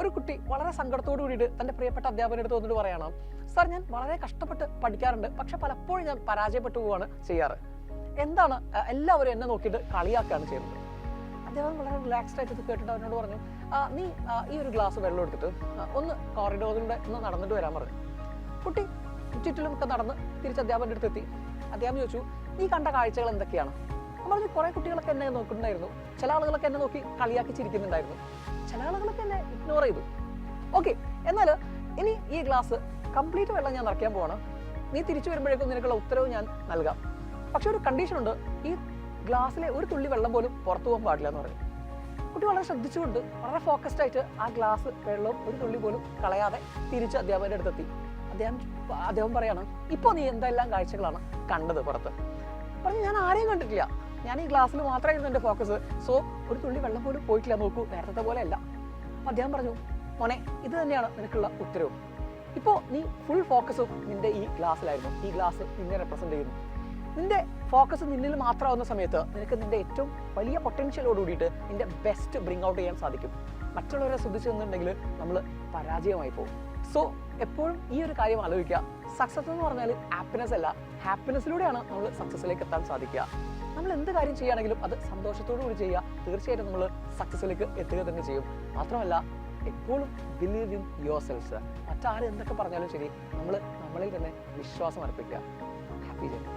ഒരു കുട്ടി വളരെ സങ്കടത്തോടു കൂടിയിട്ട് തൻ്റെ പ്രിയപ്പെട്ട അധ്യാപകൻ്റെ അടുത്ത് വന്നിട്ട് പറയണം, സാർ ഞാൻ വളരെ കഷ്ടപ്പെട്ട് പഠിക്കാറുണ്ട്, പക്ഷെ പലപ്പോഴും ഞാൻ പരാജയപ്പെട്ടു പോവുകയാണ് ചെയ്യാറ്. എന്താണ് എല്ലാവരും എന്നെ നോക്കിയിട്ട് കളിയാക്കുകയാണ് ചെയ്യുന്നത്. അദ്ദേഹം വളരെ റിലാക്സ്ഡ് ആയിട്ട് ഇത് കേട്ടിട്ട് അവനോട് പറഞ്ഞു, നീ ഈ ഒരു ഗ്ലാസ് വെള്ളം എടുത്തിട്ട് ഒന്ന് കോറിഡോറിലൂടെ ഒന്ന് നടന്നിട്ട് വരാൻ പറഞ്ഞു. കുട്ടി ചുറ്റിലും ഒക്കെ നടന്ന് തിരിച്ച് അധ്യാപകൻ്റെ അടുത്ത് എത്തി. അധ്യാപകൻ ചോദിച്ചു, നീ കണ്ട കാഴ്ചകൾ എന്തൊക്കെയാണ്? പറഞ്ഞു, കുറേ കുട്ടികളൊക്കെ എന്നെ നോക്കുന്നുണ്ടായിരുന്നു, ചില ആളുകളൊക്കെ എന്നെ നോക്കി കളിയാക്കി ചിരിക്കുന്നുണ്ടായിരുന്നു, ചില ആളുകളൊക്കെ എന്നെ ഇഗ്നോർ ചെയ്തു. ഓക്കെ, എന്നാൽ ഇനി ഈ ഗ്ലാസ് കംപ്ലീറ്റ് വെള്ളം ഞാൻ നിറയ്ക്കാൻ പോവാണ്, നീ തിരിച്ചു വരുമ്പോഴേക്കും നിനക്കുള്ള ഉത്തരവ് ഞാൻ നൽകാം. പക്ഷെ ഒരു കണ്ടീഷൻ ഉണ്ട്, ഈ ഗ്ലാസ്സിലെ ഒരു തുള്ളി വെള്ളം പോലും പുറത്തു പോകാൻ പാടില്ല എന്ന് പറഞ്ഞു. കുട്ടി വളരെ ശ്രദ്ധിച്ചുകൊണ്ട് വളരെ ഫോക്കസ്ഡ് ആയിട്ട് ആ ഗ്ലാസ് വെള്ളവും ഒരു തുള്ളി പോലും കളയാതെ തിരിച്ച് അധ്യാപകൻ്റെ അടുത്തെത്തി. അദ്ദേഹം പറയാണ്, ഇപ്പോൾ നീ എന്തെല്ലാം കാഴ്ചകളാണ് കണ്ടത് പുറത്ത്? പറഞ്ഞു, ഞാൻ ആരെയും കണ്ടിട്ടില്ല, ഞാൻ ഈ ഗ്ലാസ്സിൽ മാത്രമായിരുന്നു എൻ്റെ ഫോക്കസ്, സോ ഒരു തുള്ളി വെള്ളം പോലും പോയിട്ടില്ല, നോക്കൂ നേരത്തെ പോലെ അല്ല. അദ്ദേഹം പറഞ്ഞു, മോനെ ഇത് തന്നെയാണ് നിനക്കുള്ള ഉത്തരവും. ഇപ്പോൾ നീ ഫുൾ ഫോക്കസും നിന്റെ ഈ ഗ്ലാസ്സിലായിരുന്നു, ഈ ഗ്ലാസ് നിന്നെ റെപ്രസെൻ്റ് ചെയ്യുന്നു. നിന്റെ ഫോക്കസ് നിന്നിൽ മാത്രമാവുന്ന സമയത്ത് നിനക്ക് നിന്റെ ഏറ്റവും വലിയ പൊട്ടൻഷ്യലോട് കൂടിയിട്ട് നിന്റെ ബെസ്റ്റ് ബ്രിങ് ഔട്ട് ചെയ്യാൻ സാധിക്കും. മറ്റുള്ളവരെ ശ്രദ്ധിച്ചു നിന്നുണ്ടെങ്കിൽ നമ്മൾ പരാജയമായി പോകും. സോ എപ്പോഴും ഈ ഒരു കാര്യം ആലോചിക്കുക, സക്സസ് എന്ന് പറഞ്ഞാൽ ഹാപ്പിനെസ് അല്ല, ഹാപ്പിനെസ്സിലൂടെയാണ് നമ്മൾ സക്സസ്സിലേക്ക് എത്താൻ സാധിക്കുക. നമ്മൾ എന്ത് കാര്യം ചെയ്യുകയാണെങ്കിലും അത് സന്തോഷത്തോടു കൂടി ചെയ്യുക, തീർച്ചയായിട്ടും നമ്മൾ സക്സസ്സിലേക്ക് എത്തുക തന്നെ ചെയ്യും. മാത്രമല്ല എപ്പോഴും ബിലീവ് ഇൻ യുവർ സെൽഫ്. മറ്റാരും എന്തൊക്കെ പറഞ്ഞാലും ശരി, നമ്മളിൽ തന്നെ വിശ്വാസം അർപ്പിക്കുക. Happy journey.